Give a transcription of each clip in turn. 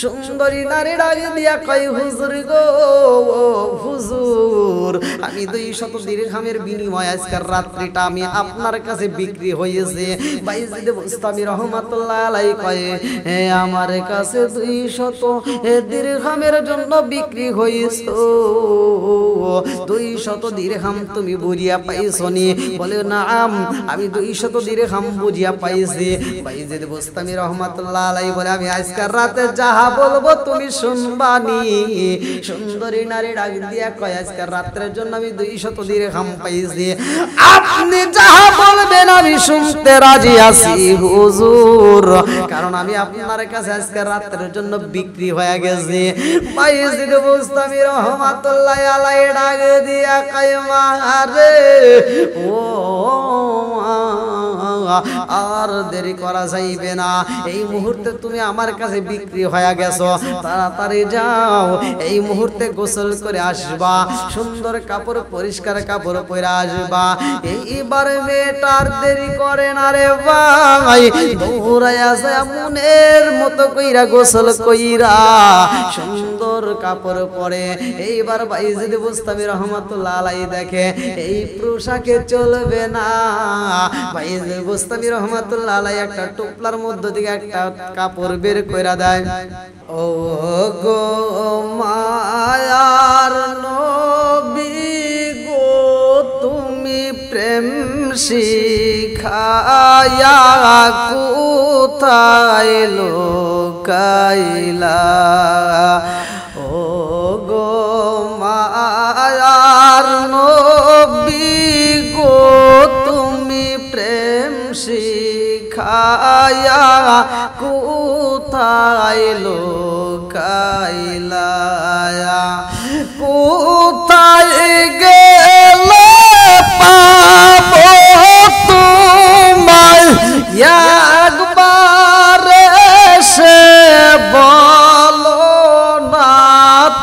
সুন্দরী নারী ডাক দিয়া কয় হুজুর গো হুজুর, আমি 200 দিরহামের বিনিময়ে আজকের রাত্রিটা আমি আপনার কাছে বিক্রি হয়েছে। বাইজিদ বুস্তামি রাহমাতুল্লাহ আলাইহি কয় আমার কাছে 200 দিরহামের জন্য বিক্রি হয়েছে। 200 দিরহাম তুমি বুঝিয়া পাইছনি? বলে নাম, আমি 200 দিরহাম বুঝিয়া পাইছি। বাইজিদ বুস্তামি রাহমাতুল্লাহ আলাইহি বলে আমি আজকের রাতে যাহা বলবো তুমি শুনবানি। সুন্দরী নারী ডাক দিয়া কয় আজকের রাতের জন্য আমি 200 দিরহাম পাইছি, আপনি যাহা বলবেন আমি শুনতে রাজি আছি হুজুর, কারণ আমি আপনার কাছে আজকের রাতের জন্য বিক্রি হয়ে গেছি। বাইজিদ বুস্তামি রাহমাতুল্লাহ আলাইহি ডাক দিয়া কয় মারে ও আর দেরি করা যাইবে না, এই মুহূর্তে তুমি আমার কাছে বিক্রি হয়ে গেছো, তাড়াতাড়ি যাও, এই মুহূর্তে গোসল করে আসবা, সুন্দর কাপড় পরিষ্কার কাপড় পরে আসবা। এইবার মেয়েটার দেরি করে না রে ভাই, দৌড়াইয়া যায় মনের মতো কইরা গোসল কইরা সুন্দর কাপড় পরে। এইবার বাইজিদ বুস্তামি রাহমাতুল্লাহ আলাইহি দেখে এই পোশাকে চলবে না। বাইজিদ বুস্তামি রাহমাতুল্লাহ আলাইহি একটা টুপলার মধ্য থেকে একটা কাপড় বের কইরা দেয়। ও গো মায়ার নবী গো, তুমি প্রেম শিখায়া কোথায় লোকাইলা? ও গো মায়ার নবী গো, তুমি প্রেম শিখায়া কোথায় লোকাইলা? কোথায় গেলে পাবো তোমায় একবার সে বলো না,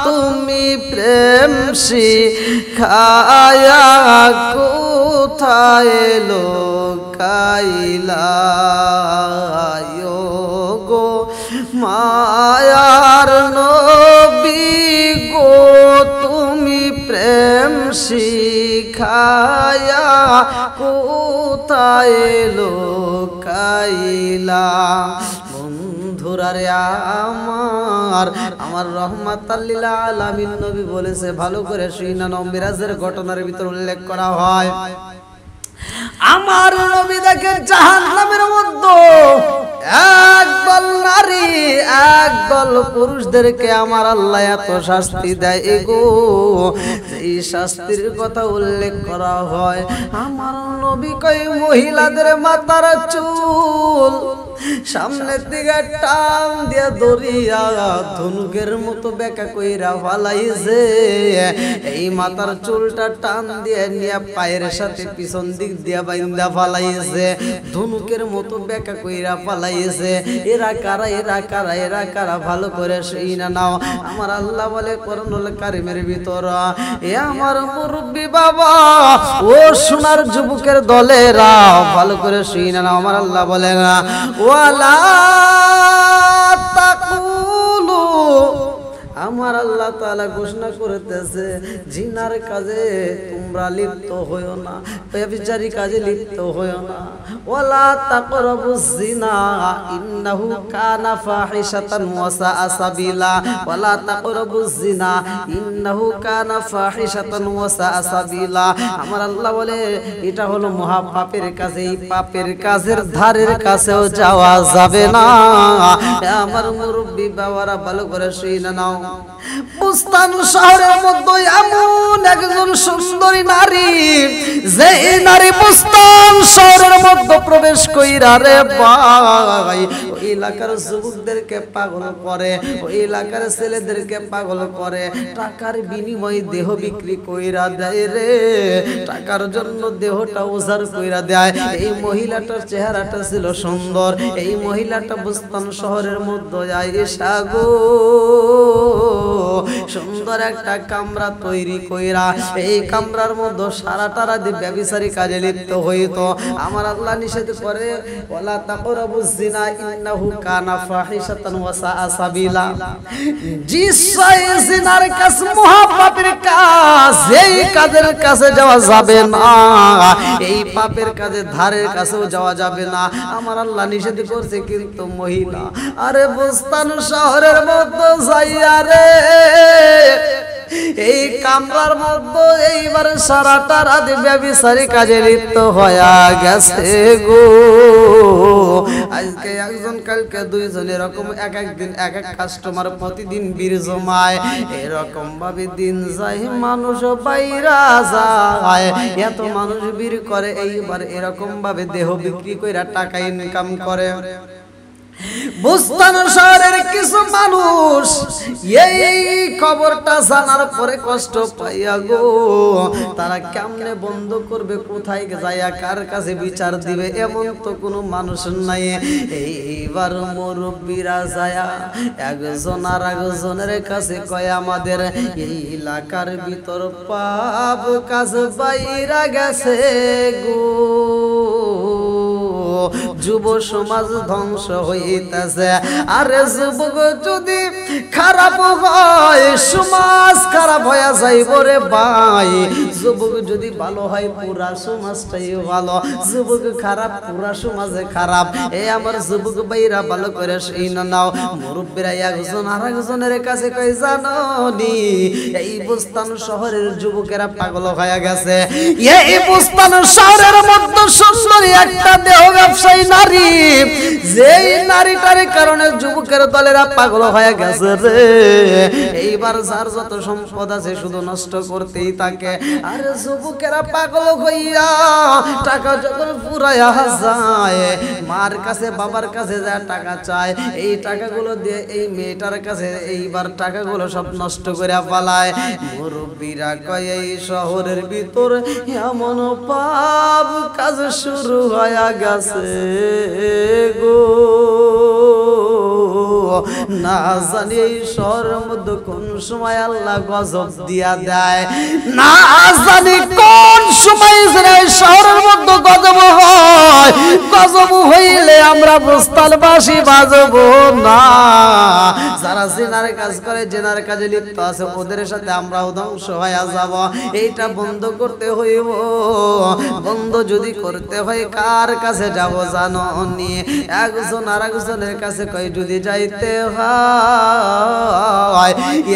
তুমি প্রেম শিখায়া কোথায় লোকাইলা? গো মায়ার নবী গো, তুমি প্রেম শিখায়া কোথায় লোকাইলা? বন্ধুরা রে আমার রহমাতাল লিল আলামিন নবী বলেছে, ভালো করে শুইনা নাও, মিরাজের ঘটনার ভিতর উল্লেখ করা হয় আমার নবী দেখে জাহান্নামের মধ্যে একদল নারী একদল পুরুষদেরকে আমার আল্লাহ এত শাস্তি দেয় গো, এই শাস্তির কথা উল্লেখ করা হয়। আমার নবী কই মহিলাদের মাথার চুল সামনের দিকে টান দিয়া দরিয়া ধনুকের মতো বেকা কইরা ফালাইছে, এই মাথার চুলটা টান দিয়ে নিয়ে পায়ের সাথে পিছন দিক দিয়া বাইন্দা ফালাইছে, ধনুকের মতো বেকা কইরা ফালাইছে। এরা কারা এরা কারা এরা কারা? ভালো করে শুইনা নাও। আমার আল্লাহ বলে কোরআনুল কারীমের ভিতর, এ আমার মুরব্বি বাবা ও সোনার যুবকের দলেরা ভালো করে শুইনা নাও। আমার আল্লাহ বলে না ওয়ালা তাকুলু, আমার আল্লাহ তাআলা ঘোষণা করতেছে জিনার কাজে তোমরা লিপ্ত হইও না, ব্যভিচারী কাজে লিপ্ত হইও না। ওয়ালা তাকরাবুজ জিনা ইন্নাহু কানা ফাহিশাতান ওয়া সাআ সাবিলা, ওয়ালা তাকরাবুজ জিনা ইন্নাহু কানা ফাহিশাতান ওয়া সাআ সাবিলা। আমার আল্লাহ বলে এটা হলো মহা পাপের কাজ, এই পাপের কাজের ধারের কাছেও যাওয়া যাবে না। আমার মুরব্বি বাবারা ভালো করে শুইনা নাও। বুস্তান শহরের মধ্যে এমন একজন সুন্দরী নারী, যে নারী বুস্তান শহরের মধ্যে প্রবেশ কইরা রে ভাই ওই এলাকার যুবকদেরকে পাগল করে, ওই এলাকার ছেলেদেরকে পাগল করে, টাকার বিনিময়ে দেহ বিক্রি কইরা দেয় রে, টাকার জন্য দেহটা উজাড় কইরা দেয়। এই মহিলাটার চেহারাটা ছিল সুন্দর, এই মহিলাটা বুস্তান শহরের মধ্যে আয়েশা গো সুন্দর একটা কামরা তৈরি কইরা এই কামরার মধ্যে সারাটা রাত ব্যভিচারী কাজে লিপ্ত হইতো। আমার আল্লাহ নিষেধ করে ওয়ালা তাকরাবুজ জিনা ইন্নাহু কানা ফাহিশাতান ওয়া সাআ সাবিলা। জিনার কাজ মহাপাপের কাজ, এই কাজের কাছে যাওয়া যাবে না, এই পাপের কাজে ধারের কাছেও যাওয়া যাবে না। আমার আল্লাহ নিষেধ করছে, কিন্তু মহিলা আরে বুস্তান শহরের মধ্যে যাইয়া রে এই কামরার মধ্যে এইবার সারাটা রাত ব্যভিচারী কাজে লিপ্ত হয়ে গেছে গো। আজকে একজন কালকে দুইজন, এরকম এক একদিন এক এক কাস্টমার প্রতিদিন বীর জমায়, এরকম ভাবে দিন যায় মানুষ বাইরা যায়, এত মানুষ বীর করে, এইবার এরকম ভাবে দেহ বিক্রি কইরা টাকা ইনকাম করে। বুস্তান শহরের কিছু মানুষ এই খবরটা জানার পরে কষ্ট পাইয়া গো, তারা কেমনে বন্ধ করবে, কোথায় যাইয়া কার কাছে বিচার দিবে, এমন তো কোনো মানুষ নাই। এইবার মুরব্বীরা যায়া একজন আর একজনের কাছে কয়, আমাদের এই এলাকার ভিতর পাপ কাজ বাইরা গেছে গো, যুব সমাজ ধ্বংস হইতেছে। আরে যুবক যদি খারাপ হয় সমাজ খারাপ হয়ে যাইব রে ভাই, যুবক যদি ভালো হয় পুরা সমাজটাই ভালো, যুবক খারাপ পুরা সমাজে খারাপ। এই আমার যুবক ভাইরা ভালো করে শুনে নাও, মুরব্বীরা একজন আর একজনের কাছে কই জানো নি, এই বুস্তান শহরের যুবকেরা পাগল হয়ে গেছে। এই বুস্তান শহরের মধ্যে সুন্দরী একটা দেহ ব্যবসায়ী নারী, যেই নারীটার কারণে যুবকের দলেরা পাগল হয়ে গেছে রে। এইবার যার যত সম্পদ আছে শুধু নষ্ট করতেই থাকে। আরে যুবকেরা পাগল হইয়া টাকা যখন ফুরাইয়া যায়, মার কাছে বাবার কাছে যা টাকা চায়, এই টাকাগুলো দিয়ে এই মেয়েটার কাছে এইবার টাকাগুলো সব নষ্ট করে পালায়। মুরব্বীরা কয় এই শহরের ভিতর এমন পাপ কাজ শুরু হয়ে গেছে গো, না জানি এই শহরের মধ্যে কোন সময় আল্লাহ গজব দিয়া দেয়, না জানি কোন সময় শহরের মধ্যে গজব হয়। গজব হইলে আমরা বুস্তানবাসী বাজব না, যারা জেনার কাজ করে, জেনার কাজে লিপ্ত আছে, ওদের সাথে আমরাও ধ্বংস হয়ে যাব। এইটা বন্ধ করতে হইব। বন্ধ যদি করতে হয় কার কাছে যাব জানো নি, একজন আর একজনের কাছে কই যদি যাইতে হয়,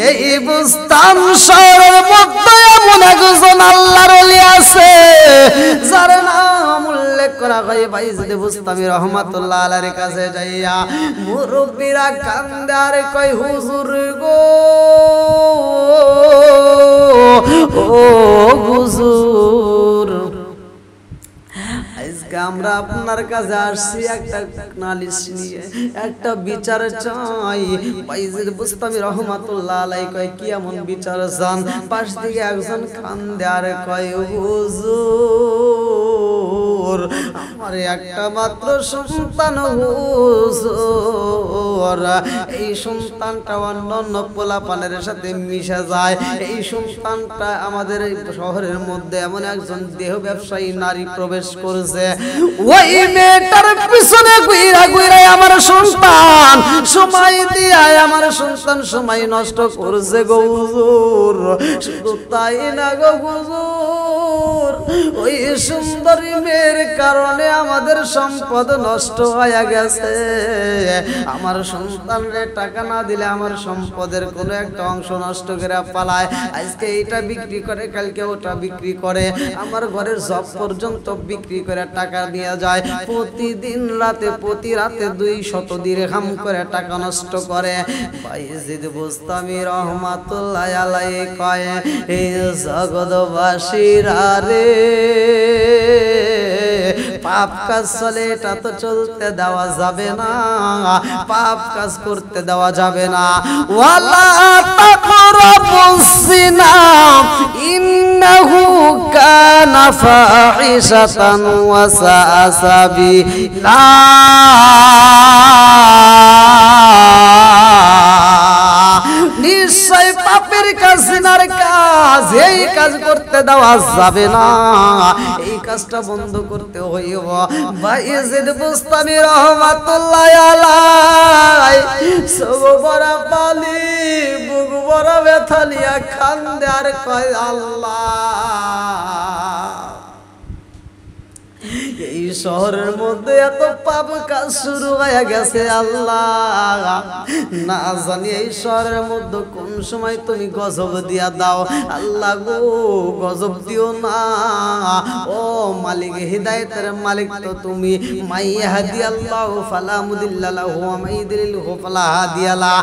এই বুস্তান শহরের মধ্যে এমন একজন আল্লাহর ওলি আছে যার নাম উল্লেখ করা হয় বাইজিদ বুস্তামি রহমাতুল্লাহ আলাইহির কাছে যাইয়া মুরব্বীরা কান্দে আর কই হুজুর গো, ও হুজুর, আজকে আমরা আপনার কাছে আসছি একটা নালিশ নিয়ে, একটা বিচার চাই। বাইজিদ বুস্তামি রহমাতুল্লাহ আলাইহি কয় কি এমন বিচার চান? পাশ থেকে একজন কান্দে আর কয় হুজুর, আমার একটা মাত্র সন্তান হুজুর, এই সন্তানটা অন্যান্য পোলাপানের সাথে মিশে যায়। এই সন্তানটা আমাদের এই শহরের মধ্যে এমন একজন দেহ ব্যবসায়ী নারী প্রবেশ করেছে, ওই মেয়েটার পিছনে ঘুরা ঘুরা আমার সন্তান সময় দিয়া আমার সন্তান সময় নষ্ট করছে গো হুজুর। শুধু তাই না গো হুজুর, ওই সুন্দরী মেয়ের কারণে আমাদের সম্পদ নষ্ট হয়ে গেছে। আমার সন্তানরে টাকা না দিলে আমার সম্পদের কোনো একটা অংশ নষ্ট করে পালায়। আজকে এইটা বিক্রি করে, কালকে ওটা বিক্রি করে, আমার ঘরের জব পর্যন্ত বিক্রি করে টাকা নিয়ে যায়। প্রতিদিন রাতে প্রতি রাতে 200 দিরহাম করে টাকা নষ্ট করে। বাইজিদ বুস্তামি রহমাতুল্লাহ আলাইহি কয়, এই জগৎবাসীরা রে, পাপ কাজ চলে এটা তো চলতে দেওয়া যাবে না, পাপ কাজ করতে দেওয়া যাবে না। ওয়ালা তাকরাবুস জিনা ইন্নাহু কানা ফাহিশাতান ওয়া সাআ সাবিলা। নিশ্চয় পাপের কাজ জিনার কাজ এই কাজ করতে দেওয়া যাবে না, এই কাজটা বন্ধ করতে হইব। বাইজিদ বুস্তামি রহমাতুল্লাহ আলাইহি সব বড় পালি বুক বড় ব্যথা নিয়া কান্দে আর কয় আল্লাহ এই শহরের মধ্যে এত পাপ কাজ শুরু হয়ে গেছে আল্লাহ, না জানি এই শহরের মধ্যে কোন সময় তুমি গজব দিয়া দাও। আল্লাহ গো গজব দিও না, ও মালিক হিদায়াতের মালিক তো তুমি। মাইয়াহদি আল্লাহু ফালা মুদিল্লা লাহু ওয়া মাইয়ুদ্লিলহু ফালা হাদিয়া লা।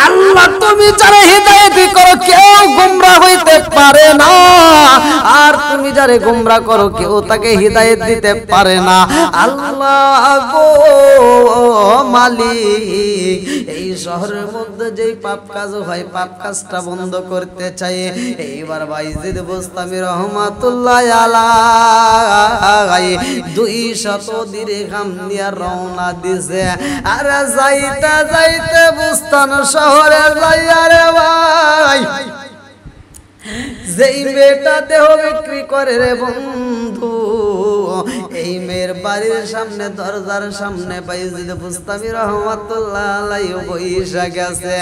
আল্লাহ তুমি যারে হিদায়াত করো কেউ গোমরা হইতে পারে না, আর তুমি যারে গোমরা করো কেউ তাকে হিদায়াত দিতে পারে না। আল্লাহ গো মালিক এই শহরের মধ্যে যেই পাপ কাজ হয় পাপ কাজটা বন্ধ করতে চাই। এইবার বাইজিদ বুস্তামি রহমাতুল্লাহ আলাইহি 200 দিরহাম নিয়ে রওনা দিছে। আর যাইতে যাইতে বুস্তান শহরে যাইয়া রে ভাই যেই মেয়েটা দেহ বিক্রি করে রে বন্ধু, এই মেয়ের বাড়ির সামনে দরজার সামনে বাইজিদ বুস্তামি রহমাতুল্লাহ আলাইহি বইসা গেছে।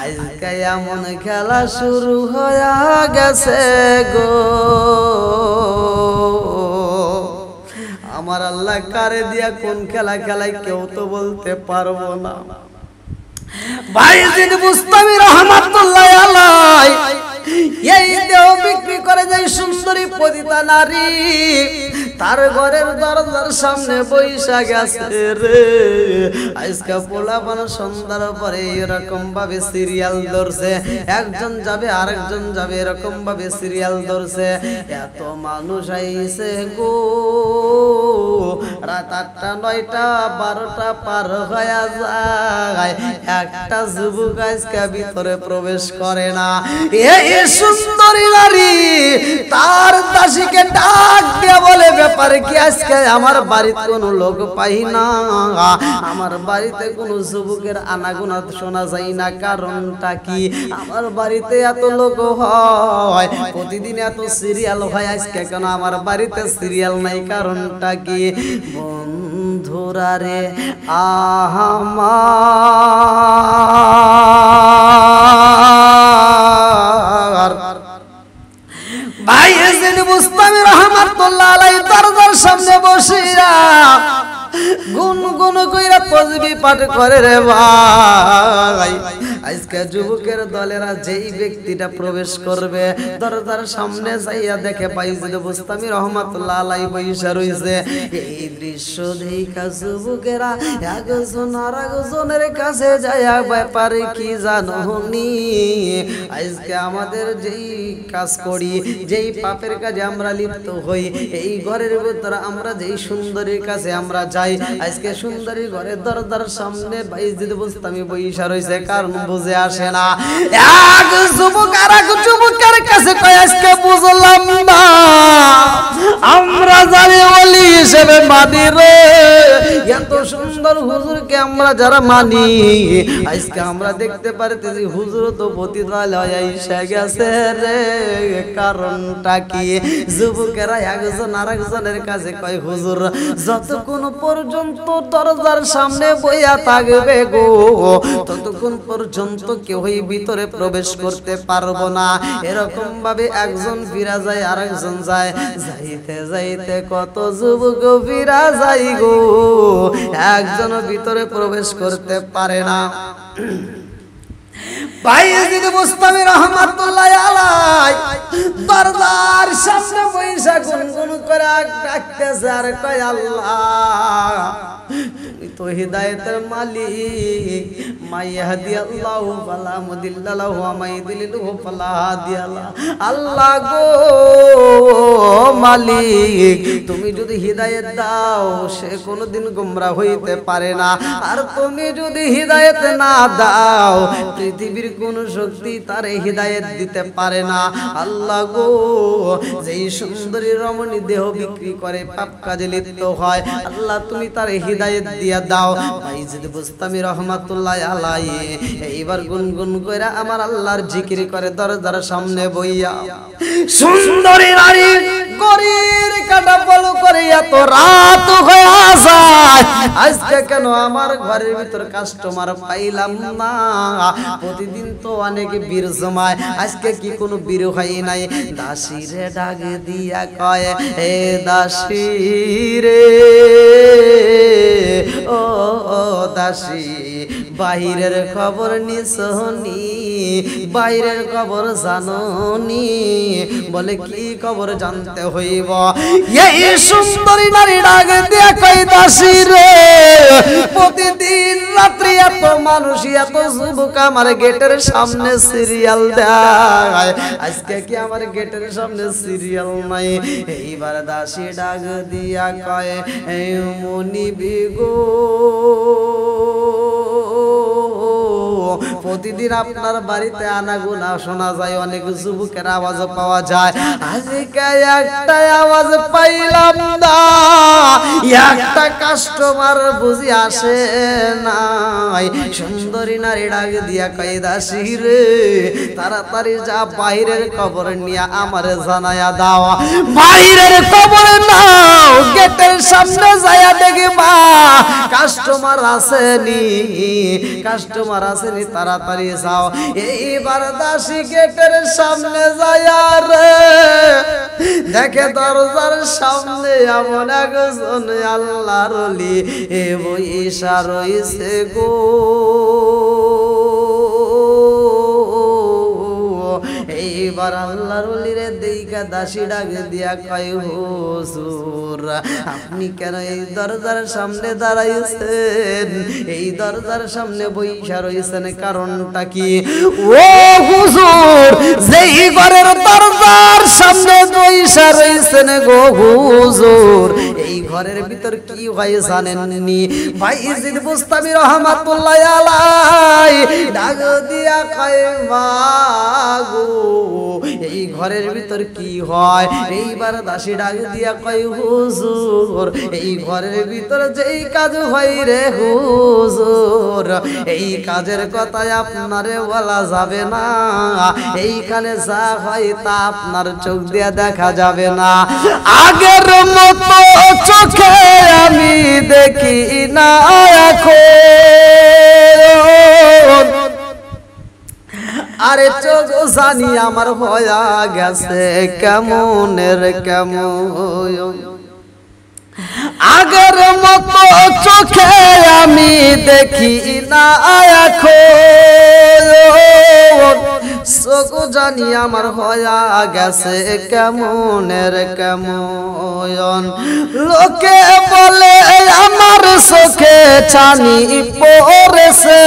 আজকে এমন খেলা শুরু হয়ে গেছে গো, আমার আল্লাহ কারে দিয়া কোন খেলা খেলায় কেউ তো বলতে পারবো না। বাইজিদ বুস্তামি রহমাতুল্লাহ আলাইহি এই দেহ বিক্রি করে যাই সুন্দরী পতিতা নারী তার ঘরের দরজার সামনে বইসা গেছে রে। আজকে পোলাপান সন্ধ্যার পরে এরকম ভাবে সিরিয়াল ধরছে, একজন যাবে আরেকজন যাবে এরকম ভাবে সিরিয়াল ধরছে। এত মানুষ আইছে গো, রাত 8টা 9টা 12টা পার হয়ে যায়, একটা যুবক আজকে ভিতরে প্রবেশ করে না। এই সুন্দরী নারী তার দাসীকে ডাক দিয়ে বলে ব্যাপার কি আজকে আমার বাড়িতে কোনো লোক পাই না, আমার বাড়িতে কোনো যুবকের আনাগোনা শোনা যায় না, কারণটা কি? আমার বাড়িতে এত লোক হয় প্রতিদিন এত সিরিয়াল হয়, আজকে কেন আমার বাড়িতে সিরিয়াল নাই, কারণটা কি? বন্ধুরা রে আমার বাইজিদ বুস্তামি রহমাতুল্লাহ আলাইহি দরজার সামনে বসিয়া গুনগুন কইরা তাসবিহ পাঠ করে রে ভাই। আজকে যুবকের দলেরা যেই ব্যক্তিটা প্রবেশ করবে দরজার সামনে যাইয়া দেখে বাইজিদ বুস্তামি রহমাতুল্লাহ আলাইহি বইসা রইছে। এই দৃশ্য দেখা যুবকেরা একজন আরেকজনের কাছে যাইয়া ব্যাপারে কি জানোনি, আজকে আমাদের যেই কাজ করি যেই পাপের কাজে আমরা লিপ্ত হই এই ঘরের ভিতরে আমরা যেই সুন্দরীর কাছে আমরা যাই, আজকে সুন্দরী ঘরের দরজার সামনে বাইজিদ বুস্তামি বইসা রইছে, কারণ বুঝে আসে না। এক যুবক আর এক যুবকের কাছে কয় আজকে বুঝলাম না, আমরা জানি ওলি হিসেবে মানি রে, এত সুন্দর হুজুরকে আমরা যারা মানি আজকে আমরা দেখতে পারতেছি হুজুর তো পতিতালয় হয়ে এসে গেছে রে, কারণটা কি? যুবকেরা একজন আরেকজনের কাছে কয় হুজুর যতক্ষণ পর্যন্ত দরজার সামনে বইয়া থাকবে গো ততক্ষণ পর্যন্ত কেউই ভিতরে প্রবেশ করতে পারবো না। এরকম ভাবে একজন ফিরা যায় আরেকজন যায়, যাইতে যাইতে কত যুবক ফিরা যায় গো, একজন ভিতরে প্রবেশ করতে পারে না। বাইজিদ বুস্তামি রহমাতুল্লাহ আলাইহি দরজার সামনে বইসা গুনগুন করে ডাকতেছে আর কয় আল্লাহ তুমি তো হিদায়াতের মালিক, মাইয়াহদি আল্লাহু ফালা মুদিল্লা লাহু ওয়া মাইয়ুদ্লিলহু ফালা হাদিয়া লা। আল্লাহ গো মালিক তুমি যদি হিদায়াত দাও সে কোনোদিন গোমরা হইতে পারে না, আর তুমি যদি হিদায়াত না দাও পৃথিবীর কোন শক্তি তারে হিদায়াত দিতে পারে না। আল্লাহ গো যেই সুন্দরী রমণী দেহ বিক্রি করে পাপ কাজে লিপ্ত হয়, আল্লাহ তুমি তারে হিদায়াত দিয়া দাও। বাইজিদ বুস্তামি রহমাতুল্লাহ আলাই এইবার গুনগুন কইরা আমার আল্লাহর জিকির করে দরজার সামনে বইয়া সুন্দরী নারী গরির কাটা বলো করে এত রাত হয়ে যায় আজকে কেন আমার ঘরের ভিতর কাস্টমার পাইলাম না প্রতিদিন তো অনেক বীর জমায় আজকে কি কোনো বীর হয় নাই দাসী রে ডাক দিয়া কয় হে দাসী রে ও দাসী বাহিরের খবর নিছনি বাইরের খবর জাননি বলে কি খবর জানতে হইব এই সুন্দরী নারী ডাক দিয়া কই দাসী রে প্রতিদিন রাত্রি এত মানুষ এত যুবক আমার গেটের সামনে সিরিয়াল দেয় আজকে কি আমার গেটের সামনে সিরিয়াল নাই এইবার দাসী ডাক দিয়া কয় মনি বিগো প্রতিদিন আপনার বাড়িতে আনাগোনা শোনা যায় অনেক যুবকের আওয়াজ পাওয়া যায় আজকে একটা আওয়াজ পাইলাম না একটা কাস্টমার বুঝি আসে নাই সুন্দরী নারী ডাক দিয়া কই দাসী রে তাড়াতাড়ি যা বাইরের খবর নিয়ে আমারে জানায়া দাও বাইরের খবর নাও গেটের সামনে যায়া দেখবা কাস্টমার আসেনি কাস্টমার আসেনি তাড়াতাড়ি যাও এইবার দাসী গেটের সামনে যায়া রে দেখে দরজার সামনে এমন একজন আল্লাহর ওলি এ বইসা রইছে গো এইবার আল্লাহর ওলিরে দেইকা দাসী ডাক দিয়া কয় হুজুর আপনি কেন এই দরজার সামনে দাঁড়াইছেন এই দরজার সামনে বইসা রইছেন কারণটা কি ও হুজুর যেই ঘরের দরজার সামনে বইসা রইছেন গো হুজুর এই ঘরের ভিতর কি হয় জানেননি ভাইজিদ বুস্তামি রহমাতুল্লাহ আলাইহি ডাক দিয়া কয় মাগো এই ঘরের ভিতর কি হয় এইবার দাসী ডাক দিয়া কয় হুজুর এই ঘরের ভিতর যেই কাজ হয় রে হুজুর এই কাজের কথা আপনারে বলা যাবে না এইখানে যা হয় তা আপনার চোখ দিয়ে দেখা যাবে না আগের মতো চোখে আমি দেখি না এখন আরে চোখ জানি আমার হয়া গেছে কেমনের কেমন আগের মতো চোখে আমি দেখি না এখন চোখ জানি আমার হয়া গেছে কেমনের কেমন লোকে বলে আমার চোখে ছানি পড়েছে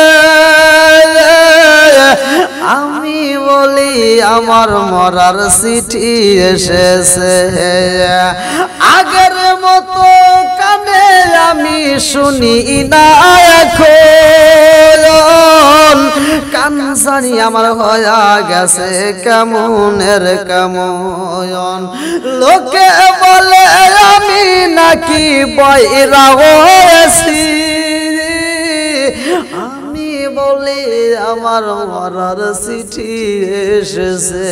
আমি বলি আমার মরার চিঠি এসেছে আগের মতো কানে আমি শুনি না এখন কান জানি আমার হয়া গেছে কেমনের কেমন লোকে বলে আমি নাকি বয়রা হয়েছি বলে আমার মরার চিঠি এসেছে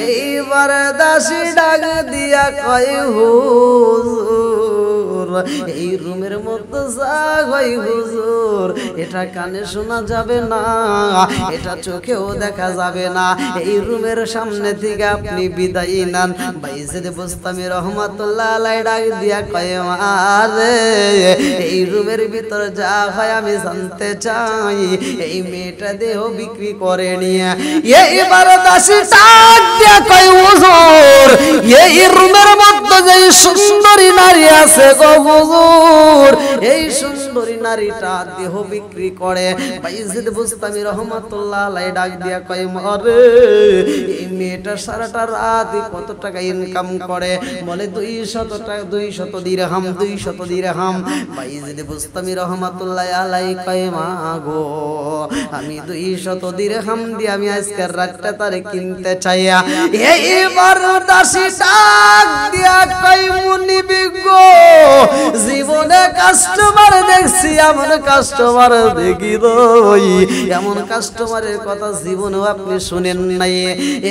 এইবার দাসী ডাক দিয়া কয় হুজুর এই রুমের মধ্যে যা হয় হুজুর এটা কানে শোনা যাবে না এটা চোখেও দেখা যাবে না এই রুমের সামনে থেকে আপনি বিদায় নেন ভাইজিদ বুস্তামি রহমাতুল্লাহ আলাইহি ডাক দিয়া কয় আরে এই রুমের ভিতর যা হয় আমি জানতে চাই এই মেয়েটা দেহ বিক্রি করে নিয়ে এইবার দাসী ডাক দিয়া কয় হুজুর এই রুমের মধ্যে যে সুন্দরী নারী আছে গো হুজুর এই সুন্দরী নারীটা দেহ বিক্রি করে ভাইজিদ বুস্তামি রহমাতুল্লাহ আলাইহি ডাক দিয়া কয় আরে এই মেয়েটা সারাটা রাত কত টাকা ইনকাম করে বলে 200 টাকা 200 দিরহাম 200 দিরহাম ভাইজিদ বুস্তামি রহমাতুল্লাহ আলাইহি কয় মা গো আমি 200 দিরহাম দিয়ে আমি আজকের রাতটা তারে কিনতে চাইয়া এইবার দাসী ডাক দিয়া কয় মুনি বিগো জীবনে কাস্টমার দেখছি এমন কাস্টমার দেখি দই, এমন কাস্টমারের কথা জীবনেও আপনি শুনেন নাই।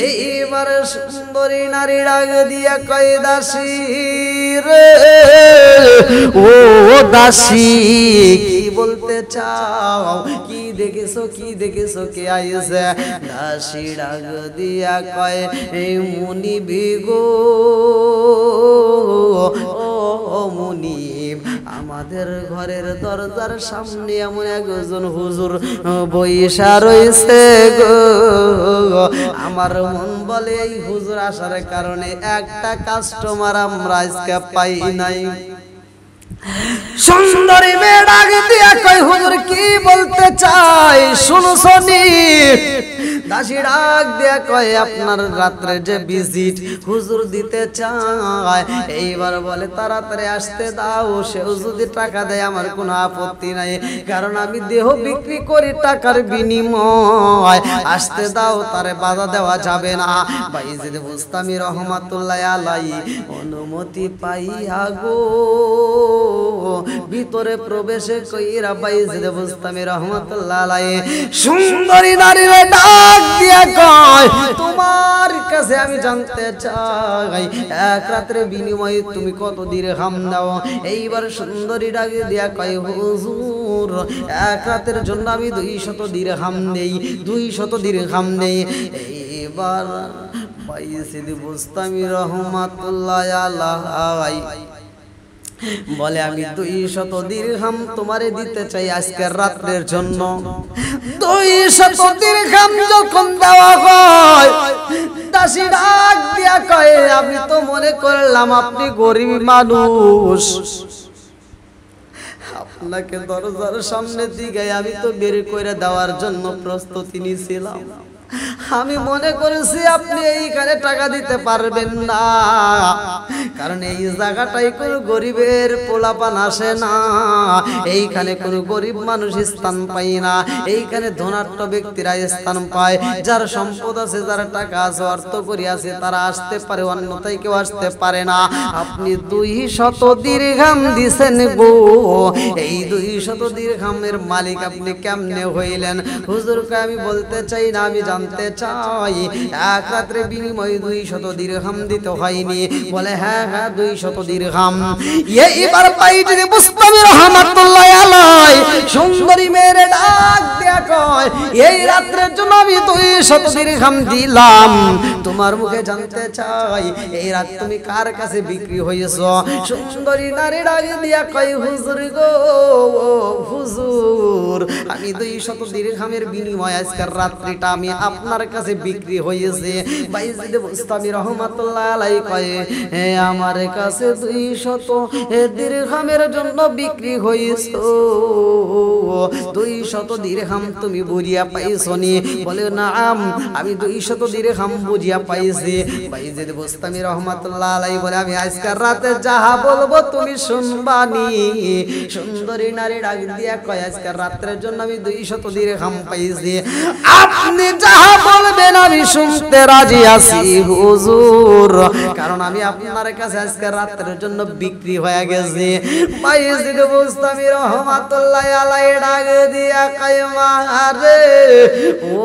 এইবার সুন্দরী নারী ডাক দিয়া কয় দাসী রে, ও দাসী কি বলতে চাও, কি দেখেছো কি দেখেছো, কে আইছে? দাসী ডাক দিয়া কয় এই মুনি বিগো, ও মুনি, আমাদের ঘরের দরজার সামনে এমন একজন হুজুর বইসা রয়েছে গো, আমার মন বলে এই হুজুর আসার কারণে একটা কাস্টমার আমরা আজকে পাই নাই। সুন্দরী মেয়ে ডাক দিয়া কয় হুজুর কি বলতে চাই শুনছনি? দাসী ডাক দিয়া কয় আপনার রাত্রে যে ভিজিট হুজুর দিতে চায়, এইবার বলে তাড়াতাড়ি আসতে দাও। সেও যদি টাকা দেয় আমার কোনো আপত্তি নাই, কারণ আমি দেহ বিক্রি করি টাকার বিনিময়। আসতে দাও, তারে বাধা দেওয়া যাবে না। বাইজিদ বুস্তামি রহমাতুল্লাহ আলাইহি অনুমতি পাইয়া গো ভিতরে প্রবেশে কইরা বাইজিদ বুস্তামি রহমাতুল্লাহ আলাইহি সুন্দরী নারীরে ডাক দিয়া কয় তোমার কাছে আমি জানতে চাই এক রাতের বিনিময়ে তুমি কত দিরহাম দাও? এইবার সুন্দরী ডাক দিয়া কয় হুজুর এক রাতের জন্য আমি 200 দিরহাম নেই, 200 দিরহাম নেই। এইবার বাইজিদ বুস্তামি রহমাতুল্লাহ আলাইহি বলে আমি 200 দিরহাম তোমারে দিতে চাই আজকের রাতের জন্য। 200 দিরহাম যখন দেওয়া হয়, দাসী ডাক দিয়া কয় আমি তো মনে করলাম আপনি গরিব মানুষ, আপনাকে দরজার সামনে দিকে আমি তো বের করে দেওয়ার জন্য প্রস্তুতি নিয়েছিলাম। আমি মনে করেছি আপনি এইখানে টাকা দিতে পারবেন না, কারণ এই জায়গাটাই কোনো গরিবের পোলাপান আসে না, এইখানে কোনো গরিব মানুষ স্থান পায় না, এইখানে ধনাঢ্য ব্যক্তিরা স্থান পায়। যার সম্পদ আছে, যার টাকা আছে, অর্থ করি আছে, তারা আসতে পারে, অন্যথায় কেউ আসতে পারে না। আপনি 200 দিরহাম দিছেন গো, এই 200 দিরহামের মালিক আপনি কেমনে হইলেন? হুজুরকে আমি বলতে চাই না, আমি জানতে চাই এক রাত্রে বিনিময়ে 200 দিরহাম দিতে হয়নি? বলে হ্যাঁ হ্যাঁ 200 দিরহাম। এইবার বাইজিদ বুস্তামি রহমাতুল্লাহ আলাইহি সুন্দরী মেয়ের ডাক দিয়া কয় এই রাত্রের জন্য আমি 200 দিরহাম দিলাম, তোমার মুখে জানতে চাই এই রাত তুমি কার কাছে বিক্রি হয়েছো? সুন্দরী নারী ডাক দিয়া কয় হুজুর গো হুজুর, আমি 200 দিরহামের বিনিময়ে আজকের রাত্রিটা আমি আপনার কাছে বিক্রি হয়েছে। বাইজিদ বুস্তামি রহমাতুল্লাহ আলাইহি কয় হে আমার কাছে 200 দিরহামের জন্য বিক্রি হয়েছো, 200 দিরহাম তুমি বুঝিয়া পাইছনি? বলে নাম আমি 200 দিরহাম বুঝিয়া পাইছি। বাইজিদ বুস্তামি রহমাতুল্লাহ আলাইহি বলে আমি আজকের রাতে যাহা বলবো তুমি শুনবানি। সুন্দরী নারী ডাক দিয়া কয় আজকের রাতের জন্য আমি 200 দিরহাম পাইছি, আপনি যাহা বলবেন আমি শুনতে রাজি আছি হুজুর, কারণ আমি আপনার কাছে আজকে রাতের জন্য বিক্রি হয়ে গেছি। বাইজিদ বুস্তামি রহমাতুল্লাহ আলাইহি ডাক দিয়া কয় মারে ও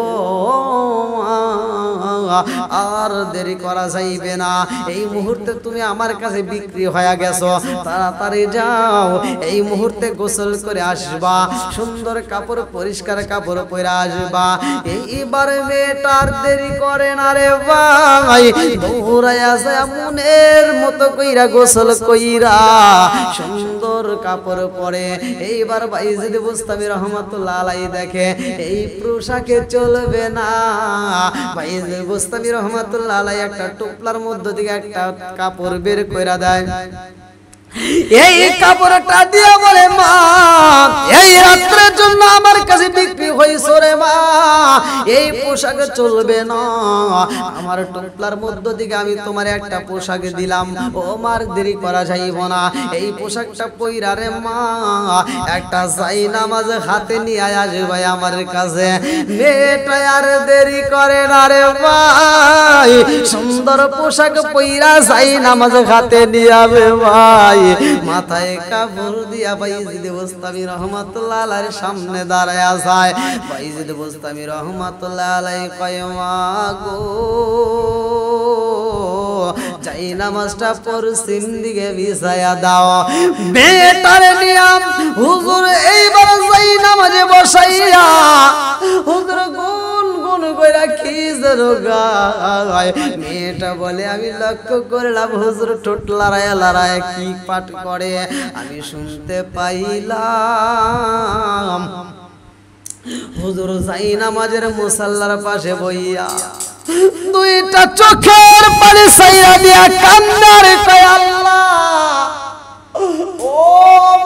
আর দেরি করা যাইবে না, এই মুহূর্তে তুমি আমার কাছে বিক্রি হয়ে গেছো, তাড়াতাড়ি যাও, এই মুহূর্তে গোসল করে আসবা, সুন্দর কাপড় পরিষ্কার কাপড় পরে আসবা। এইবার মেয়েটার দেরি করে না রে ভাই, দৌড়াইয়া যায় মনের মতো কইরা গোসল কইরা সুন্দর কাপড় পরে। এইবার বাইজিদ বুস্তামি রহমাতুল্লাহ আলাইহি দেখে এই পোশাকে চলবে না। বাইজিদ বুস্তামি রহমাতুল্লাহ আলাইহি একটা টুপলার মধ্য থেকে একটা কাপড় বের কইরা দেয়। এই কাপড়টা দিয়ে বলে মা এই রাত্রের জন্য আমার কাছে বিক্রি হইছো রে মা, এই পোশাকে চলবে না, আমার টুপলার মধ্য থেকে আমি তোমার একটা পোশাক দিলাম, ও মার দেরি করা যাইব না, এই পোশাকটা পইরা রে মা একটা যাই নামাজ হাতে নিয়ে আসবে আমার কাছে। মেয়েটা আর দেরি করে না রে ভাই, সুন্দর পোশাক পইরা যাই নামাজ হাতে নিয়ে আসবে ভাই। মাথায় কাপড় দিয়া বাইজিদ বোস্তামি রহমাতুল্লাহ আলাইহির সামনে দাঁড়ায়া যায়। বাইজিদ বোস্তামি রহমাতুল্লাহ আলাইহি কয় মা গো যাই নামাজটা পশ্চিম দিকে বিছায়া দাও। বেটার নিয়ম হুজুর এইবার যাই নামাজে বসাইয়া হুজুর গুন গুন কইরা খিজর গায়। মেয়েটা বলে আমি লক্ষ্য করলাম হুজুর ঠোঁট লড়ায় লড়ায় কি পাঠ করে আমি শুনতে পাইলাম। হুজুর যাই নামাজের মুসাল্লার পাশে বইয়া দুইটা চোখের পানি ছাইরা দিয়া কান্নার কয় আল্লাহ ও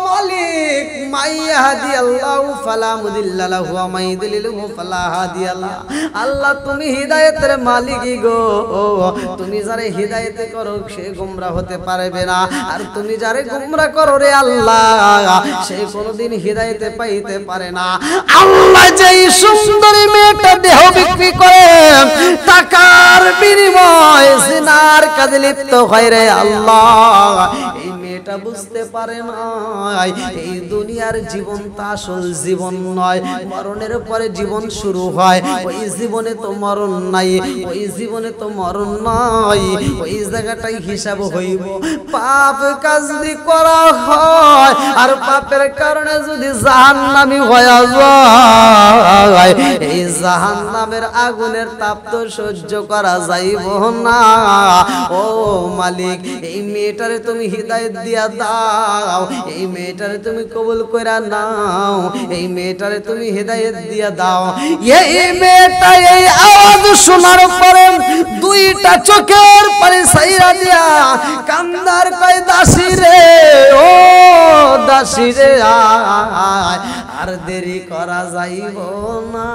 মালিক মাইয়াহাদি আল্লাহু ফালা মুদিল্লা লাহু ওয়া মাইয়ুদ্লিলহু ফালা হাদিয়া লাহু। আল্লাহ তুমি হিদায়াতের মালিকই গো, তুমি যারে হিদায়াত করো সে গোমরা হতে পারবে না, আর তুমি যারে গোমরা করো রে আল্লাহ সে কোনোদিন হিদায়াতে পাইতে পারে না। আল্লাহ যেই সুন্দরী মেয়েটা দেহ বিক্রি করে টাকার বিনিময়ে জিনার কাজে লিপ্ত হয় রে আল্লাহ, এই মেয়েটা বুঝতে পারে না এই দুনিয়ার জীবনটা আসল জীবন নয়, মরণের পরে জীবন শুরু হয়। ওই জীবনে তো মরণ নাই, ওই জীবনে তো মরণ নাই, ওই জায়গাটাই হিসাব হইব। পাপ কাজ যদি করা হয় আর পাপের কারণে যদি জাহান্নামী হয়ে যায় এই জাহান্নামের আগুনের তাপ তো সহ্য করা যাইব না। ও মালিক এই মেয়েটারে তুমি হিদায়াত দিয়া দাও, এই মেয়েটারে তুমি কবুল কইরা নাও, এই মেয়েটারে তুমি হিদায়াত দিয়া দাও। এই মেয়েটা এই আওয়াজ শোনার পরে দুইটা চোখের পানি ছাইরা দিয়া কান্দার কয় দাসী রে ও দাসী রে আয়, আর দেরি করা যাইব না।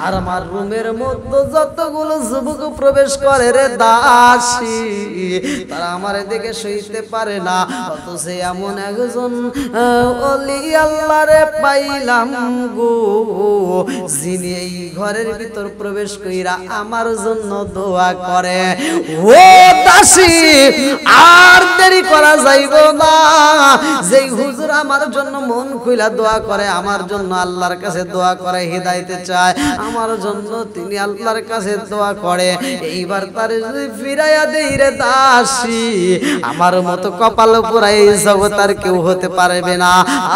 আর আমার রুমের মধ্যে যতগুলো যুবক প্রবেশ করে রে দাসী তারা আমার দিকে সইতে পারে না, অথচ এমন একজন ওলি আল্লাহরে পাইলাম গো যিনি এই ঘরের ভিতর প্রবেশ কইরা আমার জন্য দোয়া করে। ও দাসী আর দেরি করা যাইব না, যেই হুজুর আমার জন্য মন খুইলা দোয়া করে, আমার জন্য আল্লাহর কাছে দোয়া করে, হিদায়াতে চায়, আমার জন্য তিনি আল্লাহর কাছে দোয়া করে, এইবার তারে যদি ফিরাইয়া দেই রে দাসী আমার মতো কপাল পুরাই জগৎ আর কেউ হতে পারবে না।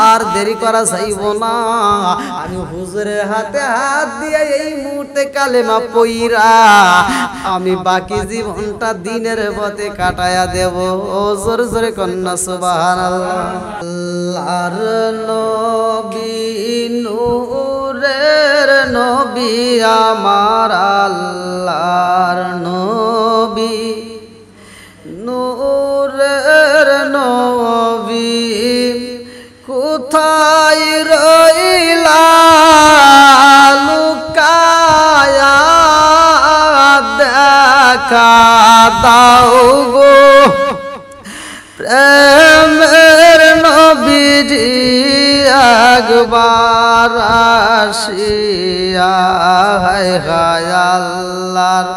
আর দেরি করা যাইব না, আমি হুজুরের হাতে হাত দিয়ে এই মুহূর্তে কালেমা পইরা আমি বাকি জীবনটা দিনের পথে কাটায়া দেব। ও জোরে জোরে কন্যা সুবহানাল্লাহ। আল্লাহর নবী নূরের নবী আমার আল্লাহর নবী নূরের নবী কোথায় রইলা লুকায়া দেখা দাও গো প্রেমের নবীজি একবার আসিয়া হায় হায় আল্লাহর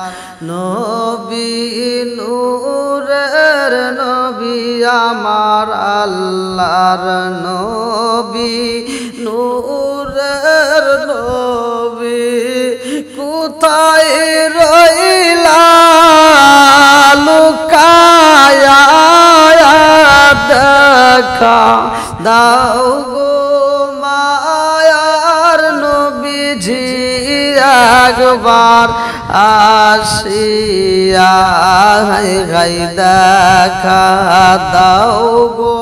নবী নূরের নবী আমার আল্লাহর নবী নূরের নবী কোথায় রইলা লুকায়া দেখা দাও গো মায়ার নবীজি একবার আসিয়া হায় হায় দেখা দাও গো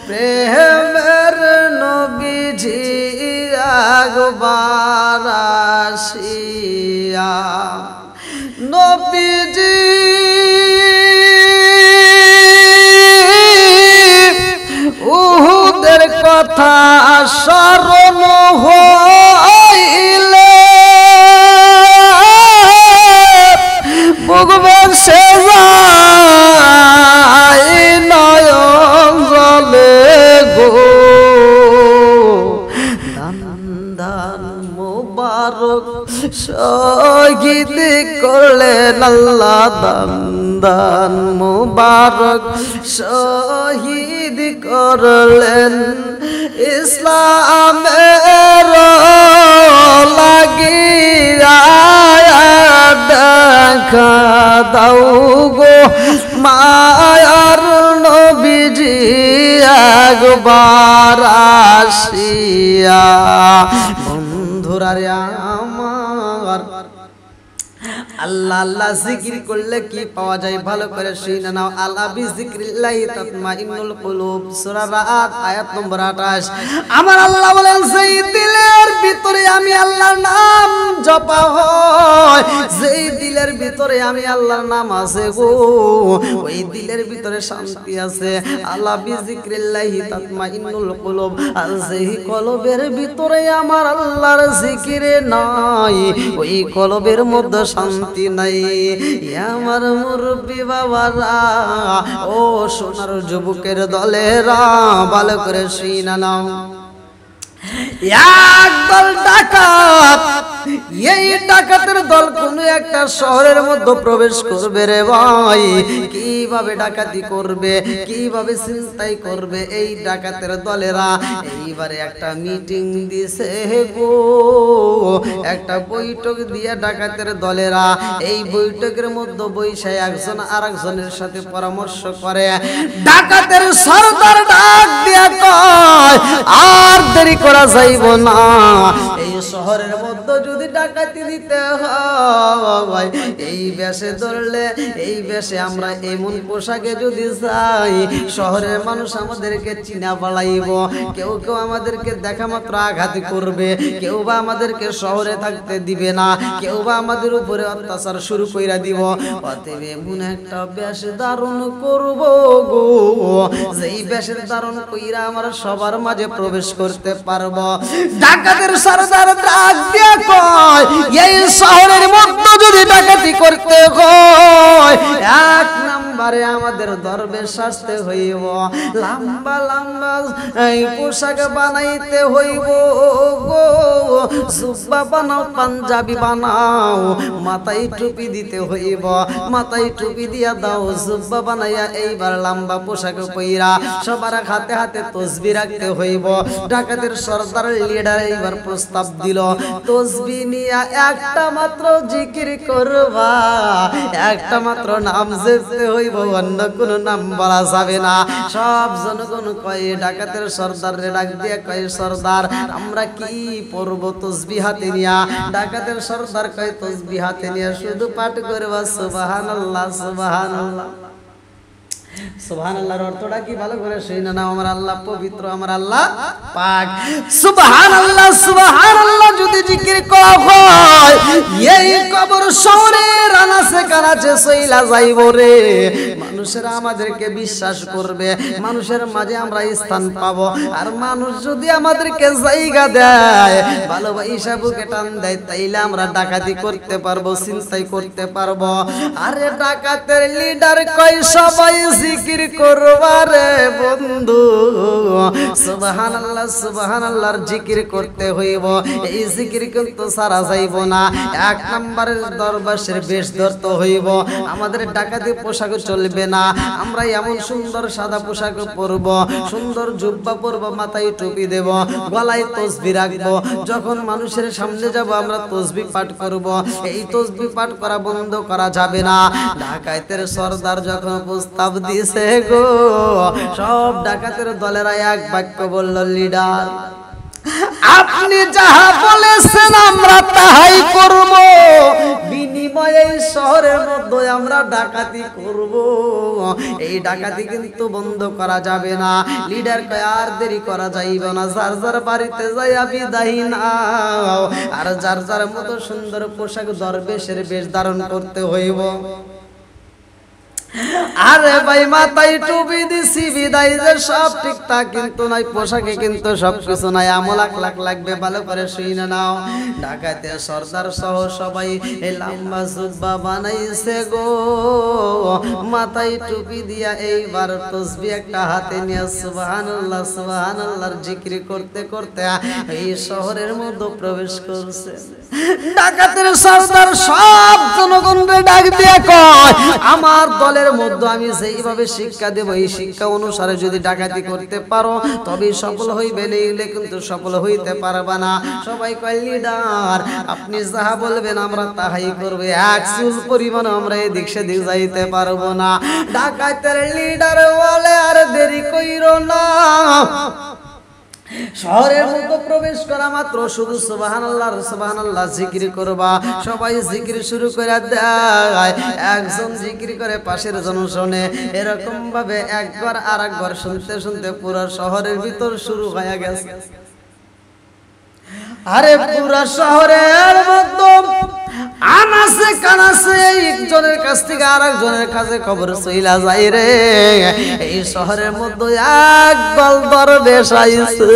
প্রেমের নবীজি একবার আসিয়া। নবীজি উহুদের কথা স্মরণ হইলে বুকবের সে নয়ন জলে গো দান মুবারক শহীদ করলেন আল্লাহ দান দান মুবারক শহীদ করলেন ইসলামের লাগিয়া দেখা দাও গো মায়ার নবীজি একবার আসিয়া বন্ধুরা রে আমার আল্লাহ আল্লাহ জিকির করলে কি পাওয়া যায় ভালো করে শুনে নাও আলা বিজিক্রিল্লাহি তাতমাইন্নুল কুলুব সূরা রাত আয়াত নম্বর 28 আমার আল্লাহ বলেন যেই দিলের ভিতরে আমি আল্লাহর নাম জপা হয় যেই দিলের ভিতরে আমি আল্লাহর নাম আছে গো ওই দিলের ভিতরে শান্তি আছে আলা বিজিক্রিল্লাহি তাতমাইন্নুল কুলুব আর যেই কলবের ভিতরে আমার আল্লাহর জিকিরে নাই ওই কলবের মধ্যে শান্তি নাই আমার মুরব্বি বাবারা ও সোনার যুবকের দলেরা ভালো করে শুনে নাও একদল ডাকাত এই ডাকাতের দল কোন একটা শহরের মধ্যে প্রবেশ করবে রে ভাই কিভাবে ডাকাতি করবে কিভাবে ছিনতাই করবে এই ডাকাতের দলেরা এইবারে একটা মিটিং দিছে গো একটা বৈঠক দিয়ে ডাকাতের দলেরা এই বৈঠকের মধ্যে বৈশা একজন আরেকজনের সাথে পরামর্শ করে ডাকাতের সরদার ডাক দিয়া কয় আর দেরি করা যাইব না এই শহরের মধ্যে যদি ডাকাতি দিতে হয় এই বেশে ধরলে এই বেশে আমরা এমন পোশাকে যদি যাই শহরের মানুষ আমাদেরকে চিনা পালাইব কেউ কেউ আমাদেরকে দেখা মাত্র আঘাত করবে কেউ বা আমাদেরকে শহরে থাকতে দিবে না কেউ বা আমাদের উপরে অত্যাচার শুরু কইরা দিব অতএব এমন একটা বেশ ধারণ করব গো যেই বেশের ধারণ কইরা আমরা সবার মাঝে প্রবেশ করতে পারবো ডাকাতের সরদার ডাক দিয়া কয় এই শহরের মধ্যে যদি ডাকাতি করতে হয় এক নম্বরে আমাদের দরবেশ সাজতে হইব লম্বা লম্বা এই পোশাক বানাইতে হইব গো জুব্বা বানাও পাঞ্জাবি বানাও মাথায় টুপি দিতে হইব মাথায় টুপি দিয়া দাও জুব্বা বানাইয়া এইবার লম্বা পোশাক পইরা সবার হাতে হাতে তসবিহ রাখতে হইব ডাকাতের সরদার লিডার এইবার প্রস্তাব দিল তসবিহ নিয়া একটা মাত্র জিকির করবা একটা মাত্র নাম জপতে হইব অন্য কোন নাম বলা যাবে না সব জনগণ কয় ডাকাতের সরদার রে ডাক দিয়ে কয় সরদার আমরা কি পড়ব তসবিহ হাতে নিয়া ডাকাতের সরদার কয় তসবিহ হাতে নিয়া শুধু পাঠ করবা সুবহানাল্লাহ সুবহানাল্লাহ সুবহানাল্লাহর অর্থটা কি ভালো করে শুনে নাও আমার আল্লাহ পবিত্র আমার আল্লাহ পাক সুবহানাল্লাহ সুবহানাল্লাহ যদি জিকির করা হয় এই কবর শহরের আনাচে কানাচে সইলা যাইব রে মানুষেরা আমাদেরকে বিশ্বাস করবে মানুষের মাঝে আমরা স্থান পাব আর মানুষ যদি আমাদেরকে জায়গা দেয় ভালোবাসা বুকে টান দেয় তাইলে আমরা ডাকাতি করতে পারবো ছিনতাই করতে পারবো আরে ডাকাতের লিডার কয় সবাই জিকির করবা রে বন্ধু সুবহানাল্লাহ সুবহানাল্লাহর জিকির করতে হইব এই জিকির কিন্তু সারা যাইব না এক নম্বরের দরবাসের বেশ ধরতে হইব আমাদের ডাকাতি পোশাক চলবে না আমরা এমন সুন্দর সাদা পোশাক পরব সুন্দর জুব্বা পরব মাথায় টুপি দেব গলায় তসবিহ রাখবো যখন মানুষের সামনে যাব আমরা তসবিহ পাঠ করব এই তসবিহ পাঠ করা বন্ধ করা যাবে না ডাকাতের সরদার যখন প্রস্তাব দিছে গো সব ডাকাতের দলেরা এক বাক্য বলল লিডার আপনি যাহা বলেছেন আমরা তাহাই করব বিনিময়ে এই শহরের মধ্যে আমরা ডাকাতি করব এই ডাকাতি কিন্তু বন্ধ করা যাবে না লিডার কয় আর দেরি করা যাইবে না যার যার বাড়িতে যাইয়া বিদায় নাও আর যার যার মতো সুন্দর পোশাক দরবেশের বেশ ধারণ করতে হইব আরে ভাই মাথায় টুপি দিছি বিদায় যে সব ঠিকঠাক কিন্তু নাই পোশাকে কিন্তু সবকিছু নাই আমল লাখ লাগবে ভালো করে শুনে নাও ঢাকাতে সরদার সহ সবাই এই লম্বা জুব্বা বানাইছে গো মাথায় টুপি দিয়া এইবার তসবিহ একটা হাতে নিয়ে সুবহানাল্লাহ সুবহানাল্লাহর জিকির করতে করতে এই শহরের মধ্যে প্রবেশ করছে ডাকাতের সরদার সব জনগণকে ডাক দিয়ে কয় আমার দলের মধ্যে আমি যেইভাবে শিক্ষা দেব এই শিক্ষা অনুসারে যদি ডাকাতি করতে পারো তবে সফল হইবে, নইলে কিন্তু সফল হইতে পারবে না। সবাই কয় লিডার আপনি যাহা বলবেন আমরা তাহাই করব, এক চুল পরিমাণ আমরা এদিক সেদিক যাইতে পারবো না। ডাকাতের লিডার বলে আর দেরি কইরো না, শহরের মধ্যে প্রবেশ করা মাত্র শুধু সুবহানাল্লাহ সুবহানাল্লাহ জিকির করবা। সবাই জিকির শুরু করে দেয়, একজন জিকির করে পাশের জন শুনে, এরকম ভাবে একবার আর একবার শুনতে শুনতে পুরো শহরের ভিতর শুরু হয়ে গেছে। আরে পুরো শহরের মধ্যে আনাসে কানাসে একজনের কাছ থেকে আরেকজনের কাছে খবর চইলা যায় রে, এই শহরের মধ্যে একদল দরবেশ আইছে।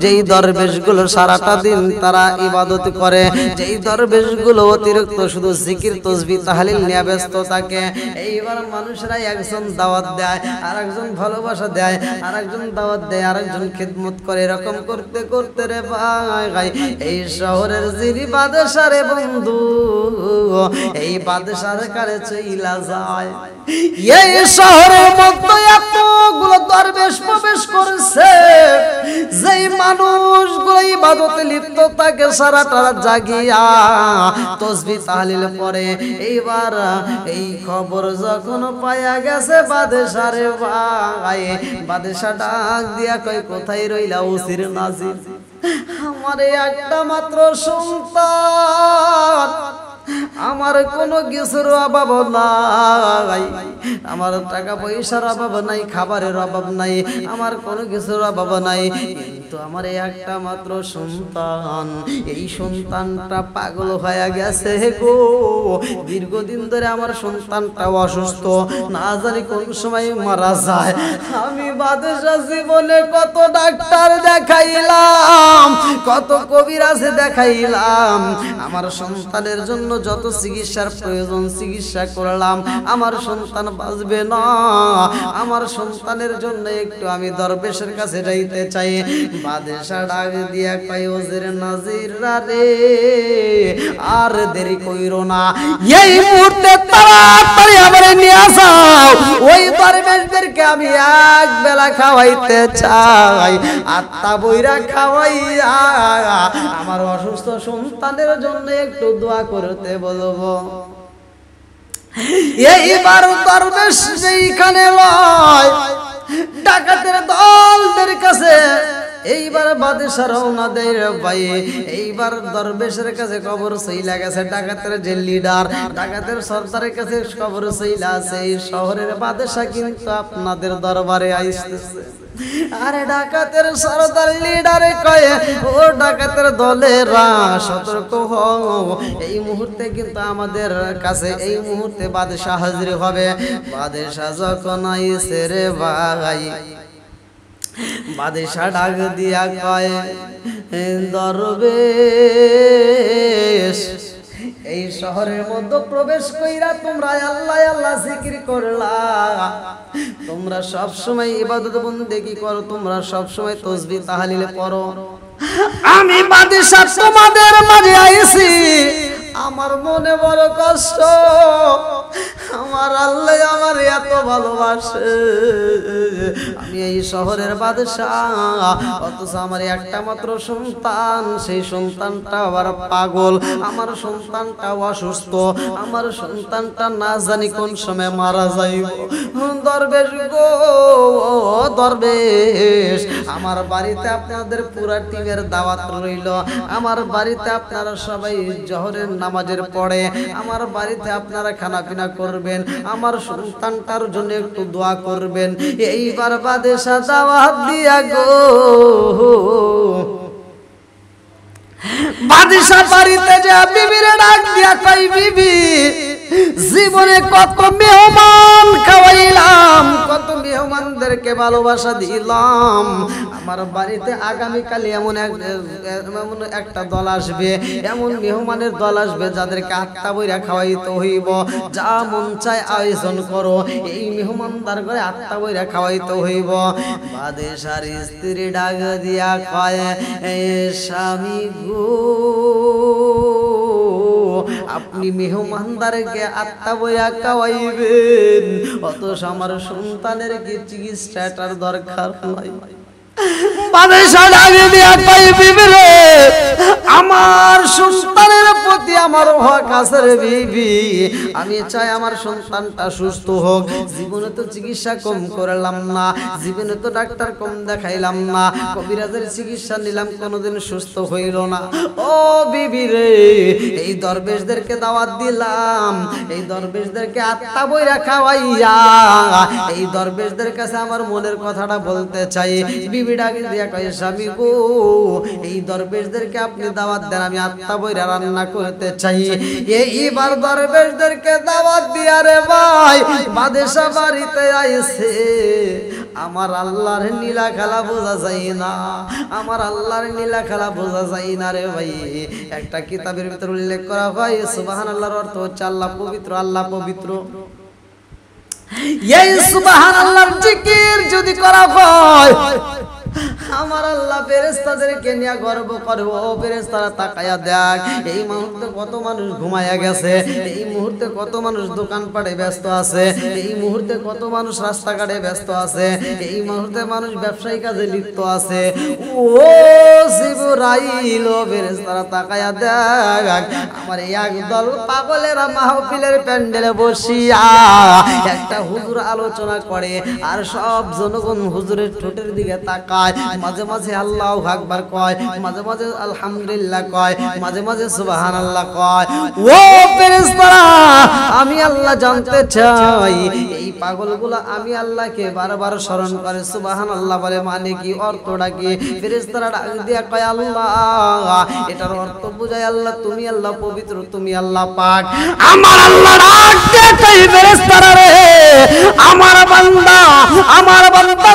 যেই দরবেশগুলো সারাটা দিন তারা ইবাদত করে, যেই দরবেশগুলো অতিরিক্ত শুধু জিকির তাসবিহ তাহলিল নিয়ে ব্যস্ত থাকে, এইবার মানুষরা একজন দাওয়াত দেয় আরেকজন ভালোবাসা দেয়, আরেকজন দাওয়াত দেয় আরেকজন খিদমত করে, এরকম করতে করতে রে ভাই এই শহরের যিনি বাদশা রে বন্ধু, এই বাদশার কাছে চইলা যায়। এই শহরের মধ্যে এতগুলো দরবেশ প্রবেশ করেছে, যেই মানুষগুলো ইবাদতে লিপ্ত থাকে সারাটা রাত জাগিয়া তাসবিহ তাহলিল পড়ে। এইবার এই খবর যখন পায়া গেছে বাদশা রে ভাই, বাদশা ডাক দিয়া কয় কোথায় রইলা ওসির নাজির, আমার একটা মাত্র সন্তান, আমার কোনো কিছুর অভাব নাই, আমার টাকা পয়সার অভাব নাই, খাবারের অভাব নাই, আমার কোনো কিছুর অভাব নাই, কিন্তু আমার একটা মাত্র সন্তান, এই সন্তানটা পাগল হয়ে গেছে গো। দীর্ঘদিন ধরে আমার সন্তানটা অসুস্থ, না জানি কোন সময় মারা যায়। আমি বাদশা জীবনে কত ডাক্তার দেখাইলাম, কত কবিরাজে দেখাইলাম, আমার সন্তানের জন্য যত চিকিৎসার প্রয়োজন চিকিৎসা করলাম, আমার সন্তান বাঁচবে না। আমার সন্তানের জন্য একটু আমি দরবেশের কাছে যাইতে চাই। বাদশা ডাক দিয়া কয় ওজির নাজির রে আর দেরি কইরো না, এই মুহূর্তে তাড়াতাড়ি আমারে নিয়ে যাও, ওই দরবেশদেরকে আমি এক বেলা খাওয়াইতে চাই, আত্মা বইরা খাওয়াইয়া আমার অসুস্থ সন্তানের জন্য একটু দোয়া করতে বলবো। এইবার দরবেশ যেইখানে লয় ডাকাতের দলদের কাছে, এইবার বাদশা রওনা দেয় ভাই। এইবার দরবেশের কাছে খবর চইলা গেছে, ডাকাতের যে লিডার, ডাকাতের সর্দারের কাছে খবর চইলা আছে এই শহরের বাদশা কিন্তু আপনাদের দরবারে আইসতেছে। আরে ডাকাতের সর্দার লিডারে কয় ও ডাকাতের দলেরা সতর্ক হও, এই মুহূর্তে কিন্তু আমাদের কাছে এই মুহূর্তে বাদশা হাজির হবে। বাদশা যখন আইছে রে ভাই, বাদশা ডাক দিয়া কয় দরবেশ এই শহরের মধ্যে প্রবেশ কইরা তোমরা আল্লাহ আল্লাহ জিকির করলা, তোমরা সব সময় ইবাদত বন্দেগি করো, তোমরা সব সময় তাসবিহ তাহলিল পড়ো, আমি বাদশা তোমাদের মাঝে আইছি, আমার মনে বড় কষ্ট, আমার আল্লাহ আমার এত ভালোবাসে, আমি এই শহরের বাদশা, অথচ আমার একটা মাত্র সন্তান, সেই সন্তানটা আবার পাগল, আমার সন্তানটা অসুস্থ, আমার সন্তানটা না জানি কোন সময় মারা যাইব। দরবেশ গো দরবেশ, আমার বাড়িতে আপনাদের পুরা টিমের দাওয়াত রইল, আমার বাড়িতে আপনারা সবাই জোহরের নামাজের পড়ে আমার বাড়িতে আপনারা খানা পিনা করবেন, আমার সন্তানটার জন্য একটু দোয়া করবেন। এইবার বাদশা দাওয়াত দিয়া গো, বাদশা বাড়িতে যা বিবিরে ডাক দিয়া কই বিবি জীবনে কত মেহমান খাওয়াইলাম, কত মেহমানদেরকে ভালোবাসা দিলাম, আমার বাড়িতে আগামীকাল এমন একটা দল আসবে, এমন মেহমানের দল আসবে যাদেরকে আত্মা বইরা খাওয়াইতে হইব, যা মন চায় আয়োজন করো, এই মেহমানদার করে আত্মা বইরা খাওয়াইতে হইব। বাদশার স্ত্রী ডাক দিয়া কয় স্বামী গো আপনি মেহমানদারকে আত্মা বইয়া খাওয়াইবেন, অথচ আমার সন্তানের কি চিকিৎসাটার দরকার নাই। আমার সন্তানের প্রতি আমার হক আছে রে বিবি, আমি চাই আমার সন্তানটা সুস্থ হোক। জীবনে তো চিকিৎসা কম করলাম না, জীবনে তো ডাক্তার কম দেখাইলাম না, কবিরাজের চিকিৎসা নিলাম, কোনোদিন সুস্থ হইল না। ও বিবি রে, এই দরবেশদেরকে দাওয়াত দিলাম, এই দরবেশদেরকে আত্মা বইরা খাওয়াইয়া এই দরবেশদের কাছে আমার মনের কথাটা বলতে চাই। বিবি ডাকে দিয়া কয়, স্বামী গো, এই দরবেশদেরকে আপনি দাওয়াত দেন, আমি আত্মা বইরা রান্না করতে চাই। এইবার দরবেশদেরকে দাওয়াত দিয়া রে ভাই বাদশা বাড়িতে আইছে। আমার আল্লাহর নীলা খেলা বোঝা যায় না, আমার আল্লাহর নীলা খেলা বোঝা যায় না রে ভাই। একটা কিতাবের ভিতর উল্লেখ করা হয় সুবহানাল্লাহর অর্থ হচ্ছে আল্লাহ পবিত্র, আল্লাহ পবিত্র। এই সুবহানাল্লাহর জিকির যদি করা হয়, আমার আল্লাহ ফেরেশতাদেরকে নিয়ে গর্ব করব। ও ফেরেশতারা তাকায়া দেখ, এই মুহূর্তে কত মানুষ ঘুমায়া গেছে, এই মুহূর্তে কত মানুষ দোকানপাটে ব্যস্ত আছে, এই মুহূর্তে কত মানুষ রাস্তাঘাটে ব্যস্ত আছে, এই মুহূর্তে মানুষ ব্যবসায়ী কাজে লিপ্ত আছে। ও জিবরাইল, ও ফেরেশতারা তাকায়া দেখ, আমার একদল পাগলেরা মাহফিলের প্যান্ডেলে বসিয়া একটা হুজুর আলোচনা করে, আর সব জনগণ হুজুরের ঠোঁটের দিকে তাকায়। মাঝে মাঝে আল্লাহু আকবার কয়, মাঝে মাঝে আলহামদুলিল্লাহ কয়, মাঝে মাঝে সুবহানাল্লাহ কয়। ও ফেরেশতারা, আমি আল্লাহ জানতে চাই, এই পাগলগুলো আমি আল্লাহকে বারবার স্মরণ করে সুবহানাল্লাহ বলে, মানে কি, অর্থটা কি? ফেরেশতারা ডাক দিয়া কয়, আল্লাহ, এটার অর্থ বুঝায় আল্লাহ তুমি আল্লাহ পবিত্র, তুমি আল্লাহ পাক। আমার আল্লাহ ডাক দিয়া কয়, ফেরেশতারা রে, আমার বান্দা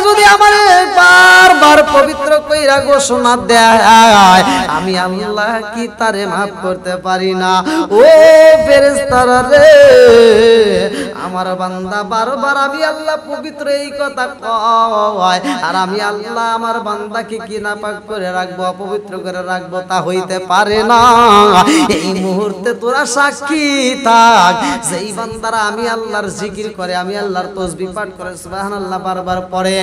যদি আমার বারবার পবিত্র কইরা ঘোষণা দেয়, আমি আল্লাহ কি তারে মাফ করতে পারি না? ও ফেরেশতারা রে, আমার বান্দা বারবার আমি আল্লাহ পবিত্র এই কথা কয়, আর আমি আল্লাহ আমার বান্দাকে কি নাপাক করে রাখবো, অপবিত্র করে রাখবো, তা হইতে পারে না। এই মুহূর্তে তোরা সাক্ষী থাক, যেই বান্দারা আমি আল্লাহর জিকির করে, আমি আল্লাহর তাসবিহ পাঠ করে, সুবহানাল্লাহ বারবার পড়ে,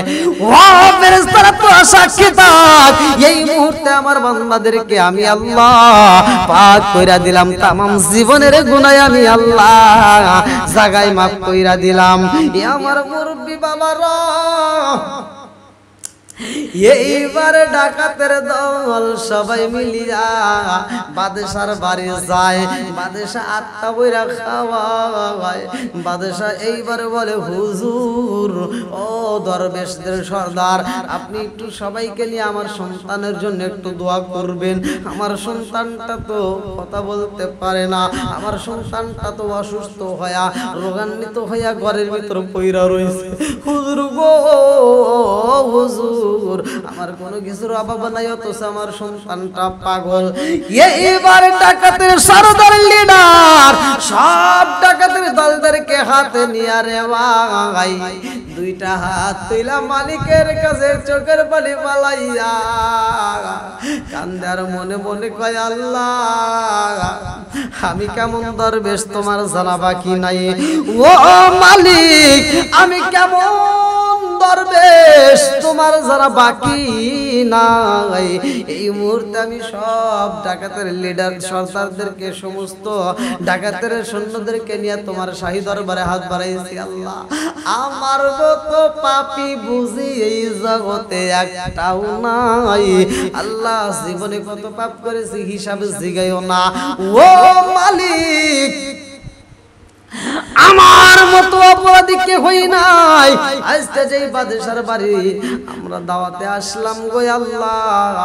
ও ফেরেশতারা তোরা সাক্ষী থাক, এই মুহূর্তে আমার বান্দাদেরকে আমি আল্লাহ পাক কইরা দিলাম, তামাম জীবনের গুনাহ আমি আল্লাহ জাগায় মাফ কইরা দিলাম। এ আমার মুরব্বি বাবারা, এইবার ডাকাতের দল সবাই মিলিয়া বাদশার বাড়ি যায়, বাদশা আত্মা বইরা খাওয়ায়। বাদশা এইবার বলে, হুজুর, ও দরবেশদের সর্দার, আপনি একটু সবাইকে নিয়ে আমার সন্তানের জন্য একটু দোয়া করবেন। আমার সন্তানটা তো কথা বলতে পারে না, আমার সন্তানটা তো অসুস্থ হইয়া রোগান্বিত হইয়া ঘরের ভিতর পইরা রয়েছে। হুজুর গো, হুজুর, আমার কোনো কিছুর অভাব নাই, অথচ আমার সন্তানটা পাগল। এইবার ডাকাতের সরদার লিডার সব ডাকাতের দলদেরকে হাতে নিয়ে রে ভাই দুইটা হাত তুইলা মালিকের কাছে চোখের পানি পালাইয়া কান্দার মনে মনে কয়, আল্লাহ, আমি কেমন দরবেশ তোমার জানা বাকি নাই। ও মালিক, আমি কেমন দরবেশ তোমার যারা বাকি নাই। এই মুহূর্তে আমি সব ডাকাতের লিডার সর্দারদেরকে, সমস্ত ডাকাতের সৈন্যদেরকে নিয়ে তোমার শাহী দরবারে হাত বাড়াইছি। আল্লাহ, আমার মতো পাপী বুঝি এই জগতে একটাও নাই। আল্লাহ, জীবনে কত পাপ করেছি হিসাব জিগাইও না। ও মালিক, আমার মতো অপরাধী কে হই নাই। আজকে যেই বাদশার বাড়ি আমরা দাওয়াতে আসলাম গো আল্লাহ,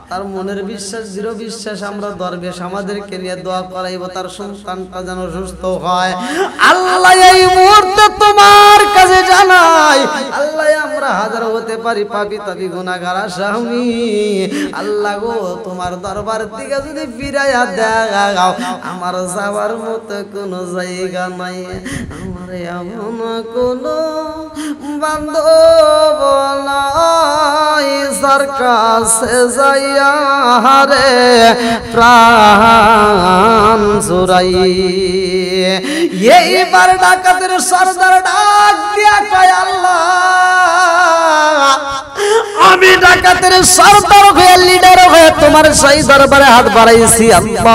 তার মনের বিশ্বাস, দৃঢ় বিশ্বাস, আমরা দরবেশ আমাদেরকে নিয়ে দোয়া করাইব, তার সন্তানটা যেন সুস্থ হয়। আল্লাহ, এই মুহূর্তে তোমার কাছে জানাই, আল্লাহ, আমরা হাজার হতে পারি, পাপী তাবি গুনাহগার আসামি। আল্লাহ গো, তোমার দরবার থেকে যদি ফিরাইয়া দাও, আমার যাওয়ার মতো কোনো জায়গা নাই। আমার এমন কোনো বান্ধব নাই যার কাছে যাইয়া রে প্রাণ জোরাই। এইবার ডাকাতের সরদার ডাক দিয়া কয় আল্লাহ আমি ডাকাতের সরদার হয়ে লিডার হয়ে তোমার সেই দরবারে হাত বাড়াইছি আল্লাহ।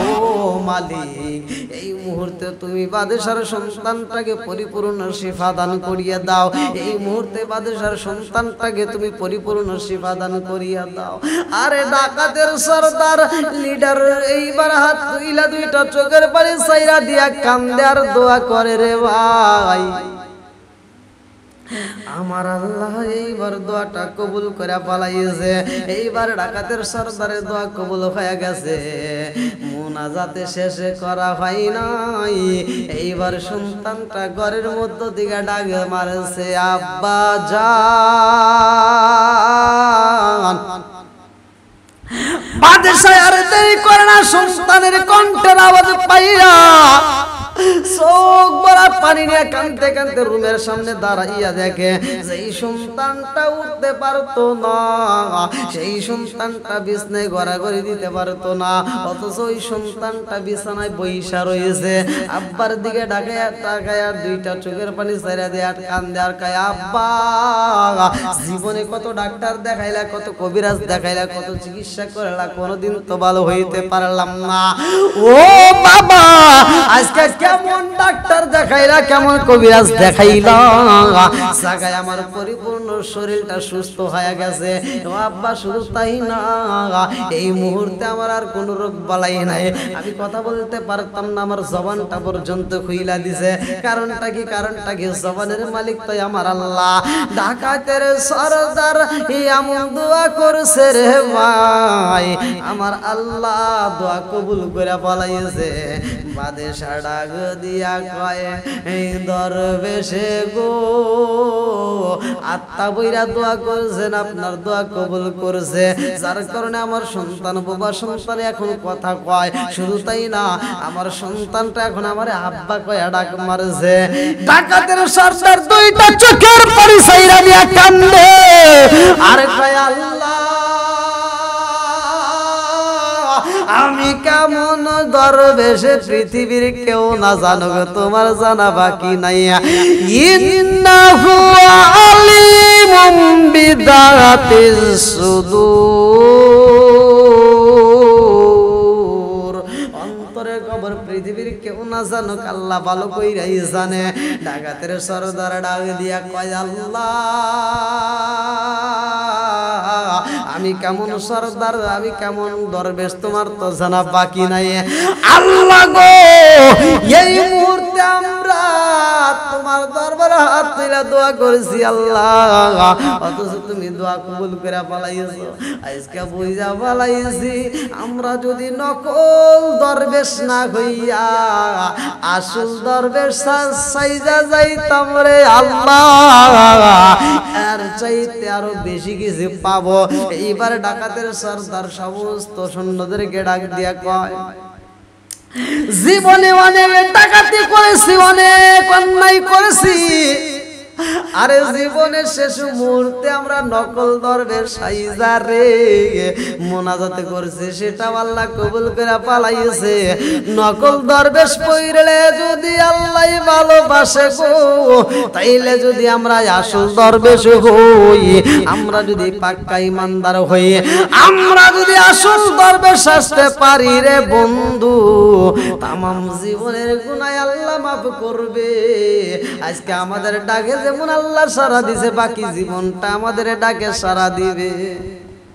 ও মালিক এই মুহূর্তে তুমি বাদশার সন্তানটাকে পরিপূর্ণ শিফা দান করিয়া দাও, এই মুহূর্তে বাদশার সন্তানটাকে তুমি পরিপূর্ণ শিফা দান করিয়া দাও। আরে ডাকাতের সরদার লিডার এইবার হাত তুইলা দুইটা চোখের পানি ছাইরা দিয়া কান্দে আর দোয়া করে রে ভাই আমার আল্লাহ এইবার দোয়াটা কবুল করে পালাইছে। এইবার ডাকাতের সরদারের দোয়া কবুল হয়ে গেছে, মুনাজাতে শেষে করা হয় নাই। এইবার সন্তানটা ঘরের মধ্য দিকে ডাক মারছে আব্বা জান। বাদশাহ আর দেরি করে না, সন্তানের কণ্ঠের আওয়াজ পাইয়া চোখ ভরা পানি নিয়ে কাঁদতে কাঁদতে রুমের সামনে দাঁড়াইয়া দেখে সেই সন্তানটা উঠতে পারতো না, সেই সন্তানটা বিছানায় গড়াগড়ি দিতে পারতো না, অথচ ওই সন্তানটা বিছানায় বইসা রয়েছে। আব্বার দিকে ডাকায়া তাকায়া দুইটা চোখের পানি ছেড়ে দিয়ে আর কান্দে আর কয় আব্বা জীবনে কত ডাক্তার দেখাইলা, কত কবিরাজ দেখাইলা, কত চিকিৎসা করলা, কোনোদিন তো ভালো হইতে পারলাম না। ও বাবা আজকে কেমন ডাক্তার দেখাইলা, কেমন কবিরাজ দেখাইলা, সাগায় আমার পরিপূর্ণ শরীরটা সুস্থ হয়ে গেছে। ও আব্বা শুধু তাই না, এই মুহূর্তে আমার আর কোনো রোগ বালাই নাই, আমি কথা বলতে পারতাম না, আমার জবানটা পর্যন্ত খুইলা দিছে। কারণটা কি? কারণটা কি? জবানের মালিক তো আমার আল্লাহ। ডাকাতের সরদার এমন দোয়া করছে রে ভাই, আমার আল্লাহ দোয়া কবুল করে পালাইছে। বাদশা ডাক দিয়া কয় এই দরবেশে গো আত্মা বইরা দোয়া করছেন, আপনার দোয়া কবুল করছে, যার কারণে আমার সন্তান বাবা সন্তান এখন কথা কয়। শুধু তাই না, আমার সন্তানটা এখন আমার আব্বা কয় ডাক মারছে। ডাকাতের সরদার দুইটা চোখের পানি ছাইরা দিয়া কান্দে আর কয় আল্লাহ আমি কেমন দরবেশে পৃথিবীর কেউ না জানো, তোমার জানা বাকি নাই। ইন্নাহু আলিমুম বিদাতিস সুদূর, অন্তরের খবর পৃথিবীর কেউ না জানো, আল্লাহ ভালো কইরাই জানে। ডাকাতের সরদার ডাক দিয়া কয় আল্লাহ আমি কেমন সরদার, আমি কেমন দরবেশ তোমার তো জানা বাকি নাই। আল্লাহ গো এই মুহূর্তে আমরা তোমার দরবারে হাত তুলে দোয়া করেছি আল্লাহ, অথচ তুমি দোয়া কবুল করে পালাইছো। আজকে বুঝা পালাইছি আমরা যদি নকল দরবেশ না হইয়া আসল দরবেশ সাইজা যাইতাম রে আল্লাহ, আর চাইতে আরো বেশি কিছু পাবো। এইবার ডাকাতের সরদার সমস্ত সৈন্যদেরকে ডাক দিয়া কয় জীবনে অনেক ডাকাতি করেছি, অনেক অন্যায় করেছি, আরে জীবনের শেষ মুহূর্তে আমরা নকল দরবেশ সাইজা রে মোনাজাত করছি, সেটা আল্লাহ কবুল করে পালাইছে। নকল দরবেশ পইরলে যদি আল্লাহ ভালোবাসে গো, তাইলে যদি আমরা আসল দরবেশ হই, আমরা যদি পাক্কা ইমানদার হই, আমরা যদি আসল দরবেশ আসতে পারি রে বন্ধু, তামাম জীবনের গুনাহ আল্লাহ মাফ করবে। আজকে আমাদের ডাকে যেমন আল্লাহ সারা দিছে, বাকি জীবনটা আমাদের ডাকে সারা দিবে।